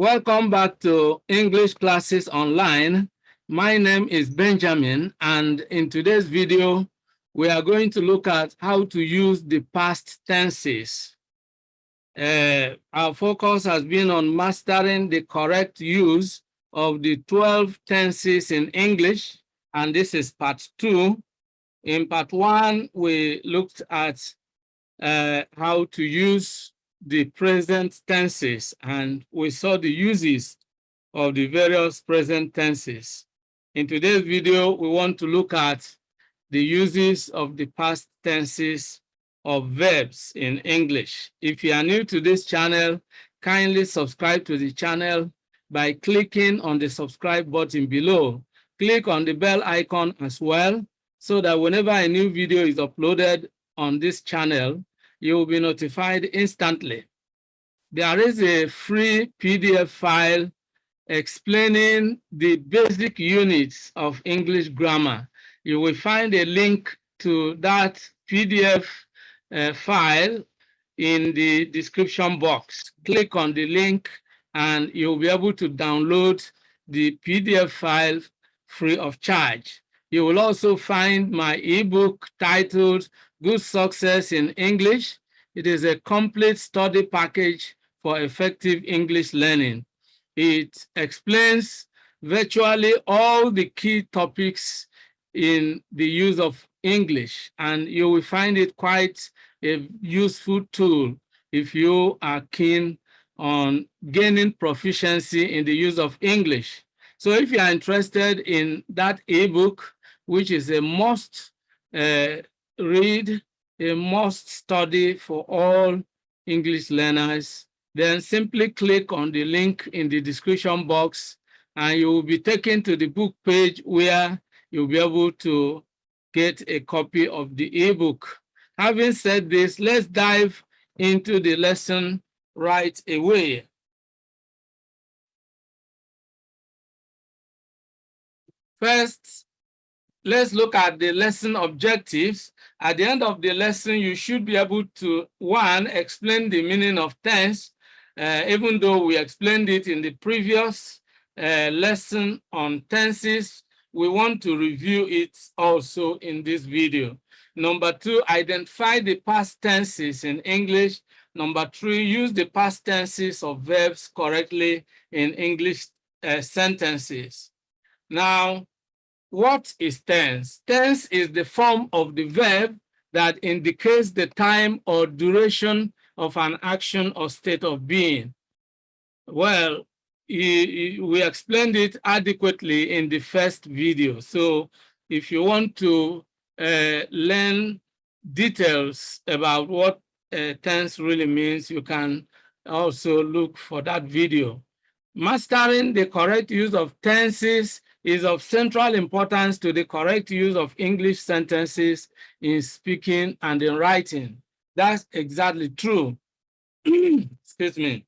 Welcome back to English Classes Online. My name is Benjamin, and in today's video, we are going to look at how to use the past tenses. Our focus has been on mastering the correct use of the 12 tenses in English, and this is part 2. In part 1, we looked at how to use the present tenses, and we saw the uses of the various present tenses. In today's video, we want to look at the uses of the past tenses of verbs in English. If you are new to this channel, kindly subscribe to the channel by clicking on the subscribe button below. Click on the bell icon as well, so that whenever a new video is uploaded on this channel, you will be notified instantly. There is a free PDF file explaining the basic units of English grammar. You will find a link to that PDF file in the description box. Click on the link and you'll be able to download the PDF file free of charge. You will also find my ebook titled Good Success in English. It is a complete study package for effective English learning. It explains virtually all the key topics in the use of English, and you will find it quite a useful tool if you are keen on gaining proficiency in the use of English. So if you are interested in that ebook, which is a must read, a must study for all English learners, then simply click on the link in the description box and you will be taken to the book page where you'll be able to get a copy of the ebook. Having said this, let's dive into the lesson right away. First, let's look at the lesson objectives. At the end of the lesson, you should be able to, one, explain the meaning of tense, even though we explained it in the previous lesson on tenses. We want to review it also in this video. Number 2, identify the past tenses in English. Number 3, use the past tenses of verbs correctly in English sentences. Now, what is tense? Tense is the form of the verb that indicates the time or duration of an action or state of being. Well, we explained it adequately in the first video. So if you want to learn details about what tense really means, you can also look for that video. Mastering the correct use of tenses is of central importance to the correct use of English sentences in speaking and in writing. That's exactly true. Excuse me.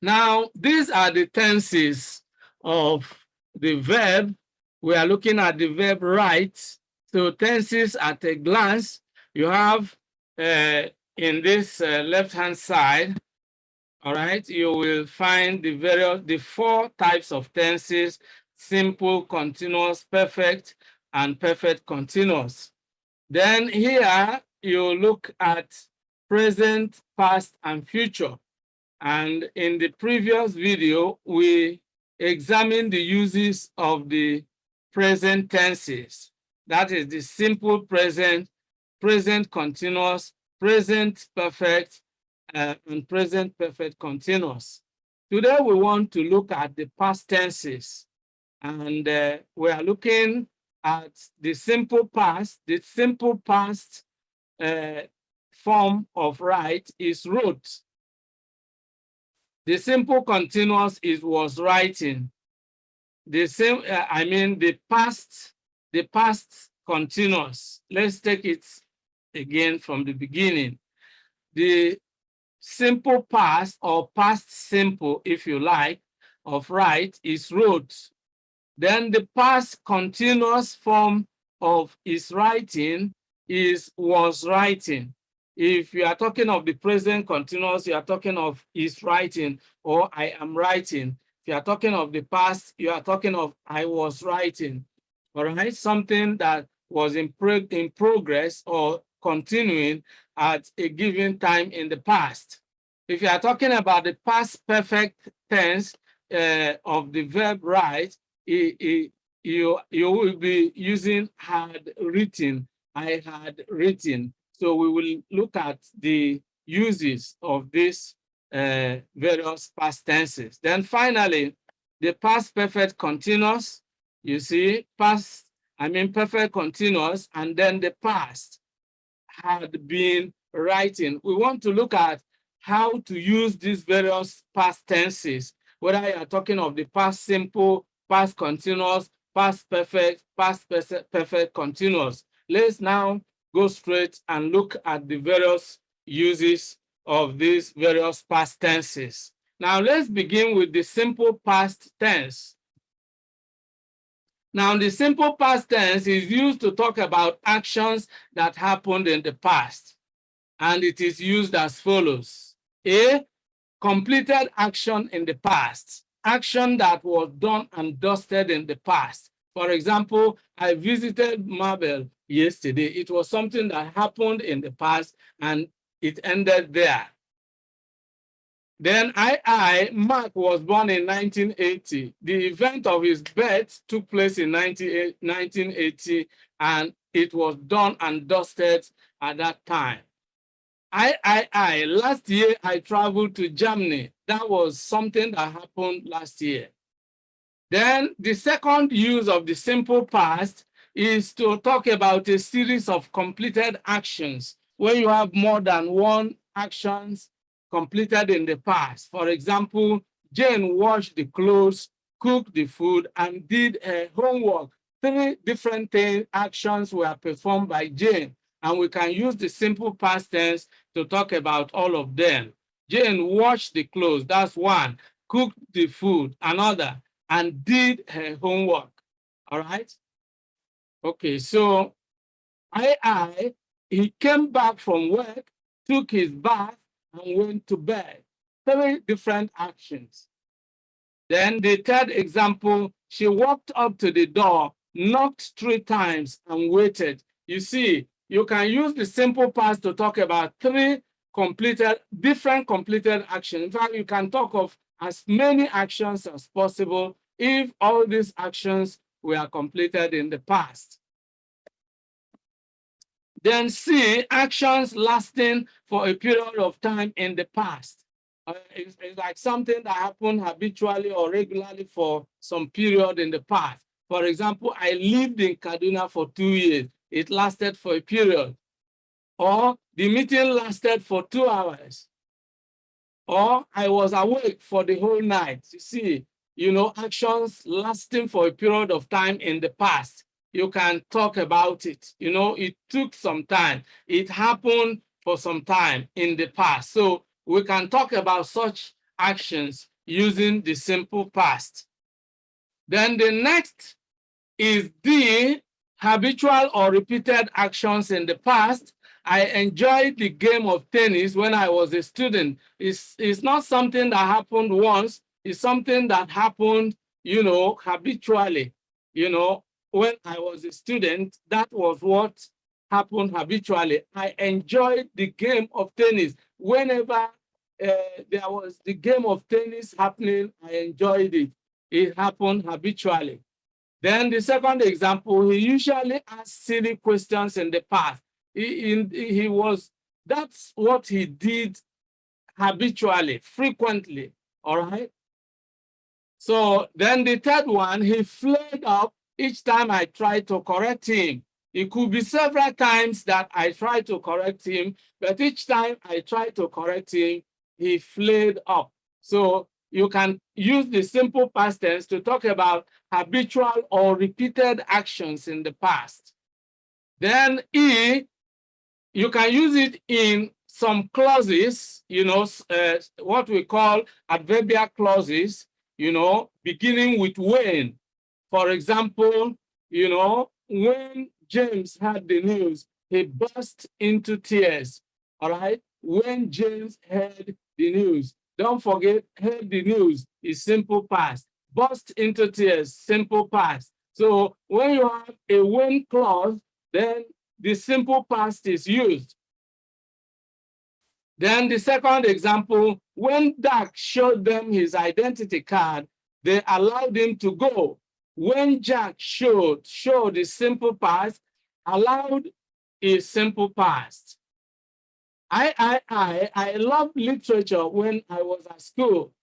Now, these are the tenses of the verb. We are looking at the verb write. So tenses at a glance, you have in this left-hand side, all right, you will find the 4 types of tenses: simple, continuous, perfect, and perfect continuous. Then here you look at present, past, and future. And in the previous video, we examined the uses of the present tenses. That is the simple present, present continuous, present perfect, and present perfect continuous. Today, we want to look at the past tenses. And we are looking at the simple past. The simple past form of write is wrote. The simple continuous is was writing. The same, the past continuous. Let's take it again from the beginning. The simple past, or past simple, if you like, of write is wrote. Then the past continuous form of is writing is was writing. If you are talking of the present continuous, you are talking of is writing or I am writing. If you are talking of the past, you are talking of I was writing. All right, something that was in progress or continuing at a given time in the past. If you are talking about the past perfect tense of the verb write, you will be using had written, I had written. So we will look at the uses of these various past tenses. Then finally, the past perfect continuous, you see, perfect continuous, and then the past had been writing. We want to look at how to use these various past tenses, whether you are talking of the past simple, past continuous, past perfect continuous. Let's now go straight and look at the various uses of these various past tenses. Now let's begin with the simple past tense. Now, the simple past tense is used to talk about actions that happened in the past, and it is used as follows. A, completed action in the past, action that was done and dusted in the past. For example, I visited Mabel yesterday. It was something that happened in the past and it ended there. Then Mark was born in 1980. The event of his birth took place in 1980, and it was done and dusted at that time. Last year I traveled to Germany. That was something that happened last year. Then the second use of the simple past is to talk about a series of completed actions where you have more than one actions completed in the past. For example, Jane washed the clothes, cooked the food, and did her homework. 3 different actions were performed by Jane, and we can use the simple past tense to talk about all of them. Jane washed the clothes, that's one. Cooked the food, another, and did her homework. All right? Okay, so he came back from work, took his bath, and went to bed. 3 different actions. Then the third example, she walked up to the door, knocked 3 times, and waited. You see, you can use the simple past to talk about 3 different completed actions. In fact, you can talk of as many actions as possible if all these actions were completed in the past. Then C, actions lasting for a period of time in the past. It's like something that happened habitually or regularly for some period in the past. For example, I lived in Kaduna for 2 years. It lasted for a period. Or the meeting lasted for 2 hours. Or I was awake for the whole night. You see, actions lasting for a period of time in the past. You can talk about it. It took some time. It happened for some time in the past. So we can talk about such actions using the simple past. Then the next is the habitual or repeated actions in the past. I enjoyed the game of tennis when I was a student. It's not something that happened once. It's something that happened, habitually. When I was a student, that was what happened habitually. I enjoyed the game of tennis. Whenever there was the game of tennis happening, I enjoyed it. It happened habitually. Then the second example, he usually asked silly questions in the past. That's what he did habitually, frequently, all right? So then the third one, he flared up each time I tried to correct him. It could be several times that I tried to correct him, but each time I tried to correct him, he flared up. So you can use the simple past tense to talk about habitual or repeated actions in the past. Then E, you can use it in some clauses, what we call adverbial clauses, beginning with when. For example, when James heard the news, he burst into tears. all right? When James heard the news. Don't forget, heard the news is simple past. Burst into tears, simple past. So when you have a when clause, then the simple past is used. Then the second example, when Dak showed them his identity card, they allowed him to go. When Jack showed is simple past, allowed is simple past. I loved literature when I was at school.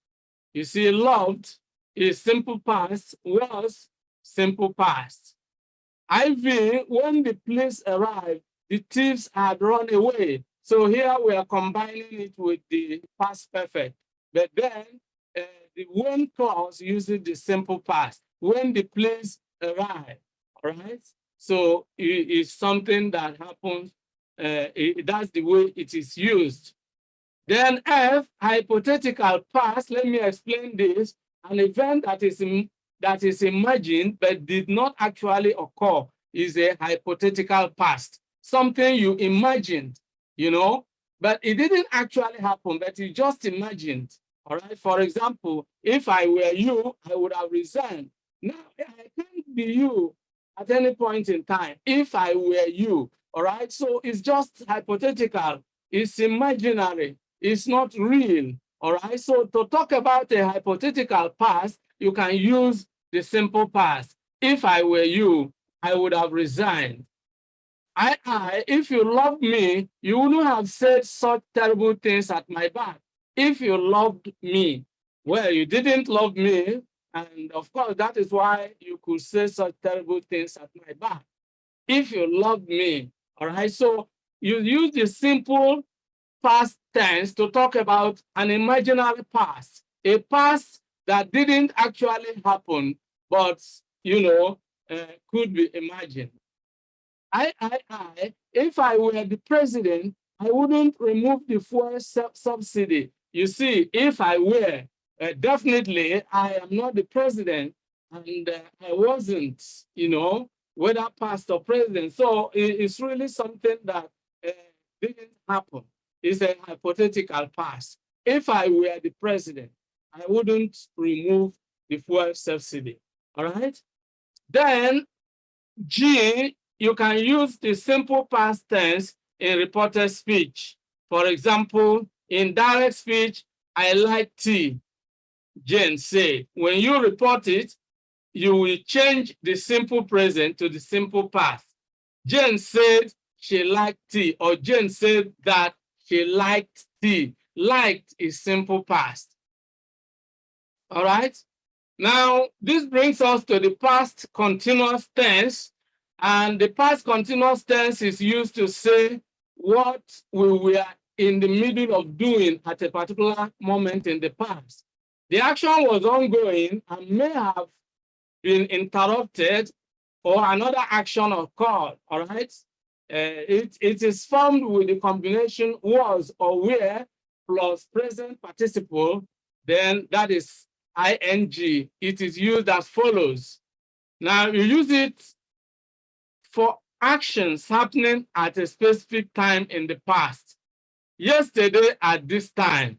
You see, loved is simple past, was simple past. IV, when the police arrived, the thieves had run away. So here we are combining it with the past perfect. But then the when clause uses the simple past. When the police arrive, all right? So it's something that happens, that's the way it is used. Then F, hypothetical past. Let me explain this. An event that is imagined but did not actually occur is a hypothetical past. Something you imagined, you know, but it didn't actually happen, but you just imagined. All right. For example, if I were you, I would have resigned. Now, I can't be you at any point in time if I were you. All right. So it's just hypothetical, it's imaginary. It's not real, all right? So to talk about a hypothetical past, you can use the simple past. If I were you, I would have resigned. If you loved me, you wouldn't have said such terrible things at my back. If you loved me, well, you didn't love me, and of course, that is why you could say such terrible things at my back. If you loved me, all right? So you use the simple past tense to talk about an imaginary past, a past that didn't actually happen, but, you know, could be imagined. If I were the president, I wouldn't remove the fuel subsidy. You see, if I were, definitely I am not the president, and I wasn't, you know, whether past or present. So it's really something that didn't happen. It's a hypothetical past. If I were the president, I wouldn't remove the fuel subsidy, all right? Then G, you can use the simple past tense in reported speech. For example, in direct speech, I like tea, Jane said. When you report it, you will change the simple present to the simple past. Jane said she liked tea, or Jane said that she liked tea. Liked is simple past. All right? Now, this brings us to the past continuous tense. And the past continuous tense is used to say what we were in the middle of doing at a particular moment in the past. The action was ongoing and may have been interrupted or another action occurred, all right? It is formed with the combination was or were plus present participle, then that is ing. It is used as follows. Now you use it for actions happening at a specific time in the past. Yesterday at this time,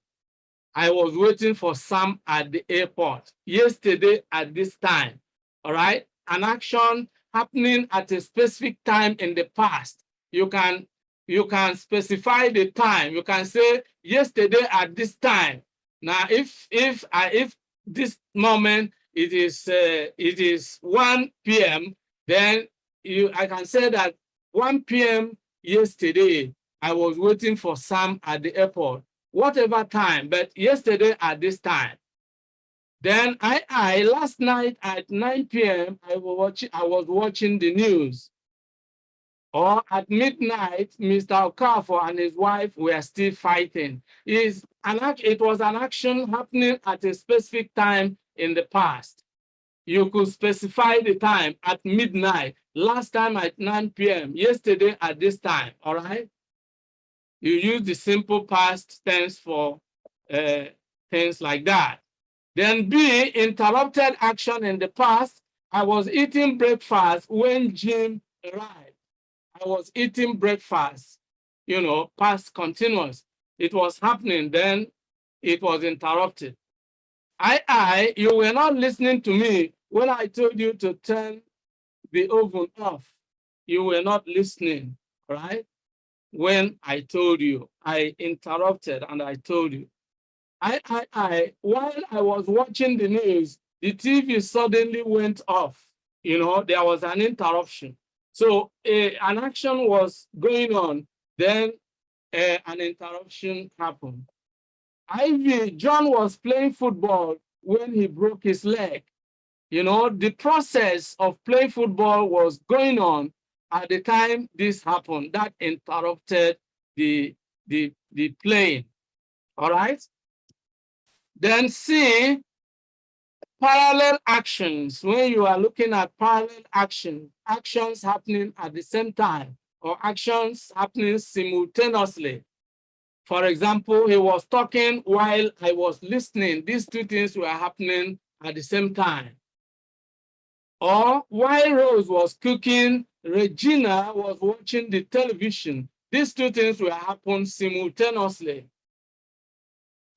I was waiting for Sam at the airport. Yesterday at this time, all right? An action happening at a specific time in the past. You can specify the time. You can say yesterday at this time. Now, if this moment it is 1 p.m., then I can say that 1 p.m. yesterday I was waiting for Sam at the airport. Whatever time, but yesterday at this time. Then last night at 9 p.m. I was watching the news. Or at midnight, Mr. Okafor and his wife were still fighting. It was an action happening at a specific time in the past. You could specify the time at midnight, last time at 9 p.m., yesterday at this time, all right? You use the simple past tense for things like that. Then B, interrupted action in the past. I was eating breakfast when Jim arrived. I was eating breakfast. past continuous. It was happening, then it was interrupted. You were not listening to me when I told you to turn the oven off. You were not listening, right? When I told you, I interrupted and I told you. While I was watching the news, the TV suddenly went off. There was an interruption. So an action was going on, then an interruption happened. John was playing football when he broke his leg. The process of playing football was going on at the time this happened. That interrupted the playing. All right? Then C, parallel actions. When you are looking at parallel actions happening at the same time or actions happening simultaneously. For example, he was talking while I was listening. These two things were happening at the same time. Or while Rose was cooking, Regina was watching the television. These two things will happen simultaneously.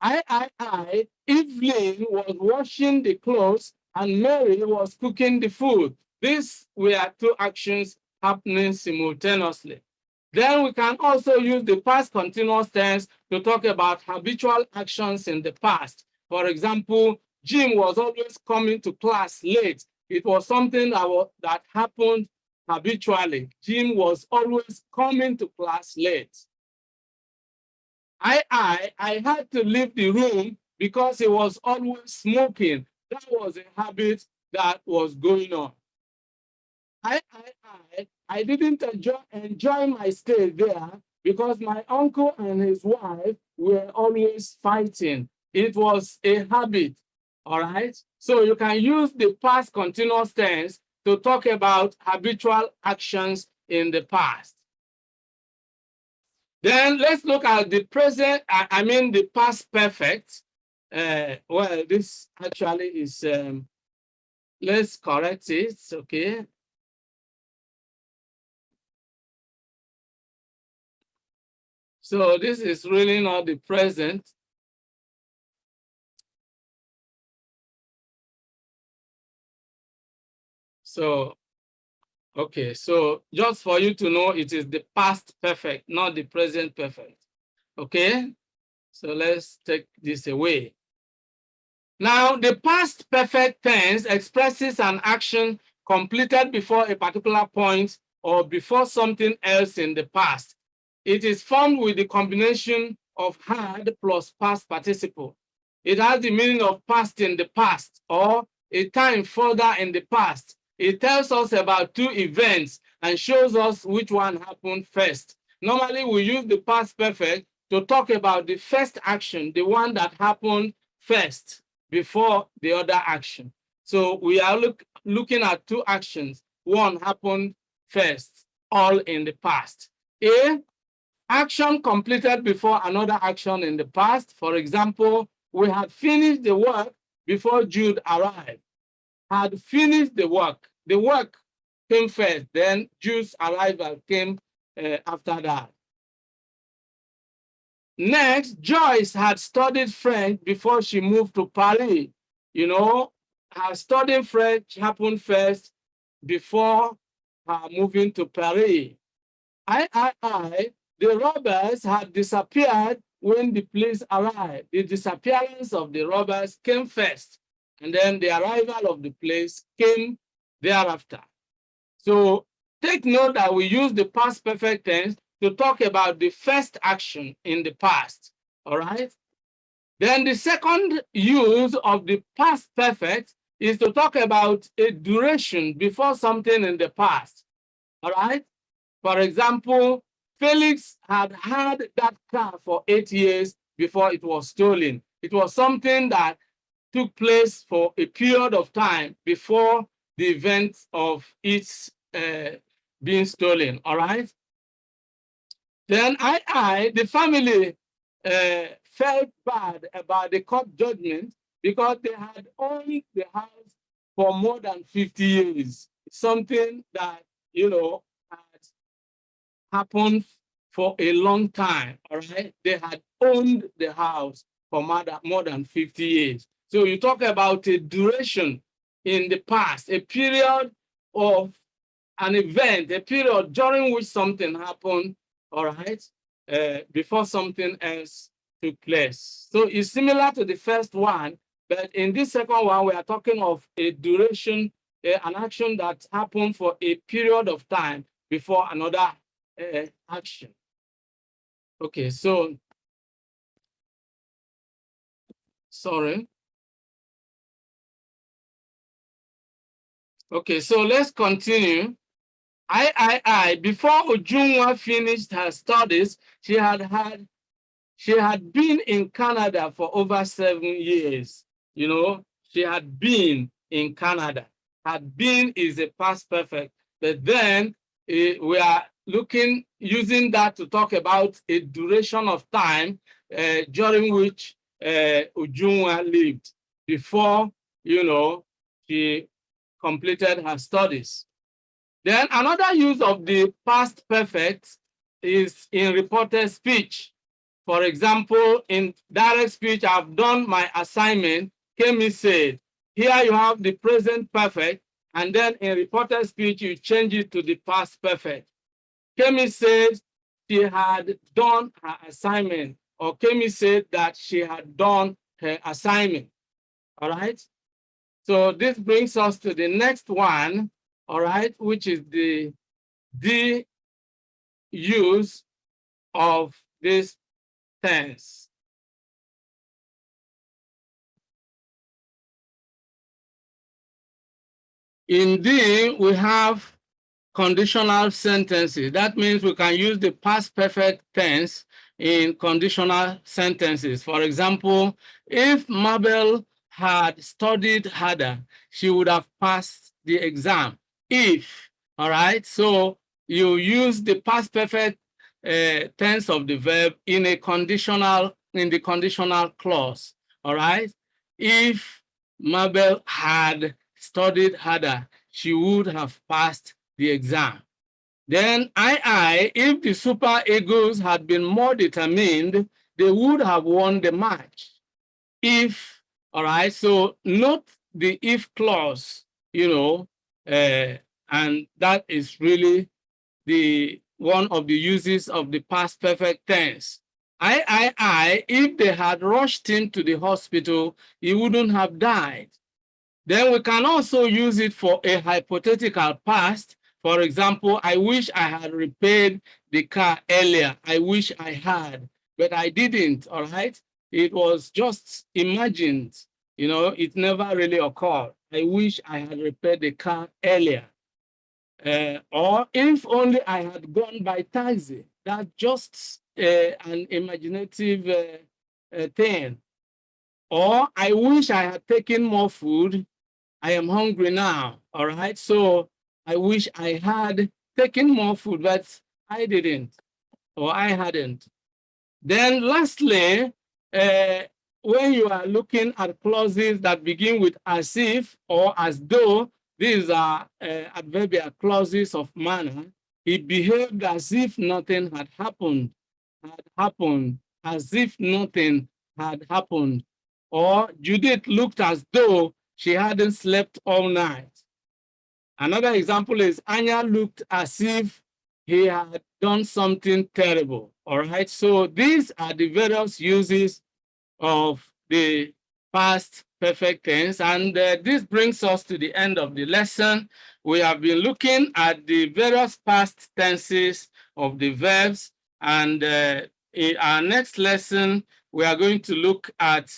Evelyn was washing the clothes and Mary was cooking the food. These were two actions happening simultaneously. Then we can also use the past continuous tense to talk about habitual actions in the past. For example, Jim was always coming to class late. It was something that happened habitually. Jim was always coming to class late. I had to leave the room because he was always smoking. That was a habit that was going on. I didn't enjoy my stay there because my uncle and his wife were always fighting. It was a habit, all right? So you can use the past continuous tense to talk about habitual actions in the past. Then let's look at the present, the past perfect. Well, this actually is, let's correct it, okay? So this is really not the present. So, okay, so just for you to know, it is the past perfect, not the present perfect. Okay, so let's take this away. Now, the past perfect tense expresses an action completed before a particular point or before something else in the past. It is formed with the combination of had plus past participle. It has the meaning of past in the past or a time further in the past. It tells us about two events and shows us which one happened first. Normally, we use the past perfect to talk about the first action, the one that happened first before the other action. So we are looking at two actions. One happened first, all in the past. A, action completed before another action in the past. For example, we had finished the work before Jude arrived. Had finished the work. The work came first, then Jude's arrival came after that. Next, Joyce had studied French before she moved to Paris. Her studying French happened first before her moving to Paris. The robbers had disappeared when the police arrived. The disappearance of the robbers came first, and then the arrival of the police came thereafter. So take note that we use the past perfect tense to talk about the first action in the past, all right? Then the second use of the past perfect is to talk about a duration before something in the past, all right? For example, Felix had that car for 8 years before it was stolen. It was something that took place for a period of time before the event of its being stolen, all right? Then the family felt bad about the court judgment because they had owned the house for more than 50 years. Something that, had happened for a long time, all right? They had owned the house for more than 50 years. So you talk about a duration in the past, a period of an event, a period during which something happened, all right, before something else took place. So it's similar to the first one, but in this second one, we are talking of a duration, an action that happened for a period of time before another action. Okay, so, sorry. Okay, so let's continue. Before Ujunwa finished her studies, she had been in Canada for over 7 years. You know, she had been in Canada. Had been is a past perfect, but then we are using that to talk about a duration of time during which Ujunwa lived before, you know, she completed her studies. Then another use of the past perfect is in reported speech. For example, in direct speech, I've done my assignment. Kemi said, here you have the present perfect, and then in reported speech, you change it to the past perfect. Kemi said she had done her assignment, or Kemi said that she had done her assignment, all right? So this brings us to the next one, all right, which is the use of this tense. In D, we have conditional sentences. That means we can use the past perfect tense in conditional sentences. For example, if Mabel had studied harder, she would have passed the exam. If, all right? So you use the past perfect tense of the verb in the conditional clause, all right? If Mabel had studied harder, she would have passed the exam. Then if the Super Eagles had been more determined, they would have won the match. If, all right, so note the if clause, you know, and that is really one of the uses of the past perfect tense. If they had rushed him to the hospital, he wouldn't have died. Then we can also use it for a hypothetical past. For example, I wish I had repaired the car earlier. I wish I had, but I didn't, all right? It was just imagined, you know, it never really occurred. I wish I had repaired the car earlier. Or if only I had gone by taxi. That's just an imaginative thing. Or I wish I had taken more food. I am hungry now, all right? So I wish I had taken more food, but I didn't, or I hadn't. Then lastly, when you are looking at clauses that begin with as if or as though, these are adverbial clauses of manner. He behaved as if nothing had happened, as if nothing had happened. Or Judith looked as though she hadn't slept all night. Another example is Anya looked as if he had done something terrible, all right? So these are the various uses of the past perfect tense, and this brings us to the end of the lesson. We have been looking at the various past tenses of the verbs, and in our next lesson, we are going to look at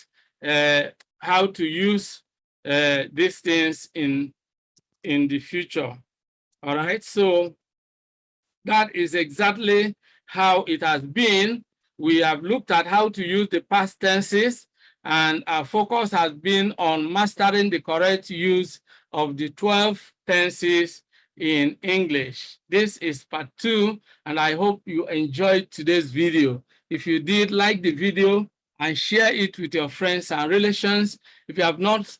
how to use these things in the future. All right, so that is exactly how it has been. We have looked at how to use the past tenses, and our focus has been on mastering the correct use of the 12 tenses in English. This is part 2, and I hope you enjoyed today's video. If you did, like the video and share it with your friends and relations. If you have not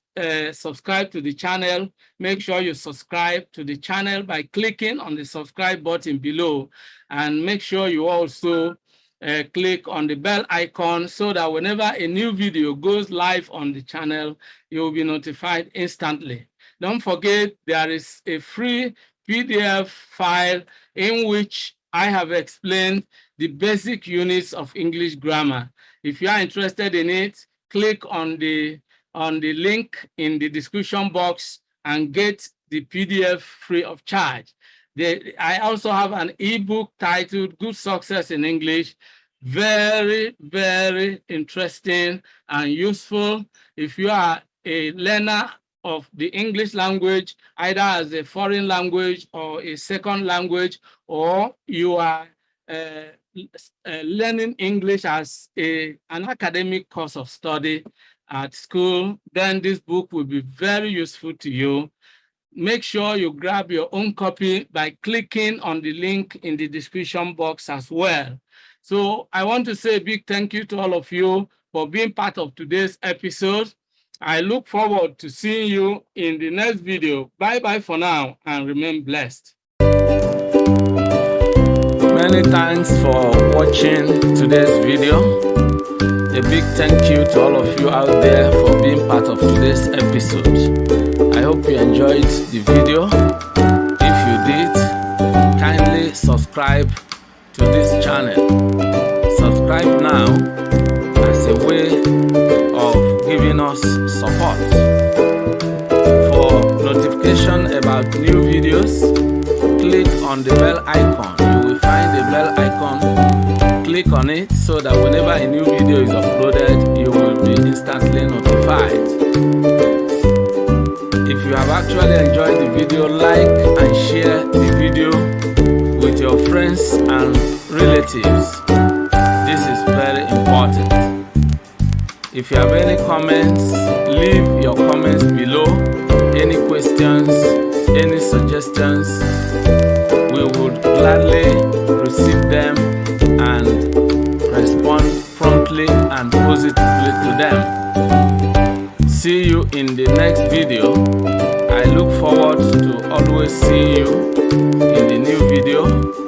subscribed to the channel, make sure you subscribe to the channel by clicking on the subscribe button below, and make sure you also click on the bell icon so that whenever a new video goes live on the channel, you will be notified instantly. Don't forget, there is a free PDF file in which I have explained the basic units of English grammar. If you are interested in it, click on the link in the description box and get the PDF free of charge. I also have an ebook titled Good Success in English. Very, very interesting and useful. If you are a learner of the English language, either as a foreign language or a second language, or you are learning English as an academic course of study at school, then this book will be very useful to you. Make sure you grab your own copy by clicking on the link in the description box as well. So I want to say a big thank you to all of you for being part of today's episode. I look forward to seeing you in the next video. Bye-bye for now and remain blessed. Many thanks for watching today's video. A big thank you to all of you out there for being part of today's episode. I hope you enjoyed the video. If you did, kindly subscribe to this channel. Subscribe now as a way of giving us support. For notification about new videos, click on the bell icon. You will find the bell icon. Click on it so that whenever a new video is uploaded, you will be instantly notified. If you have actually enjoyed the video, like and share the video with your friends and relatives. This is very important. If you have any comments, leave your comments below. Any questions, any suggestions, we would gladly receive them and respond promptly and positively to them. See you in the next video. I look forward to always seeing you in the new video.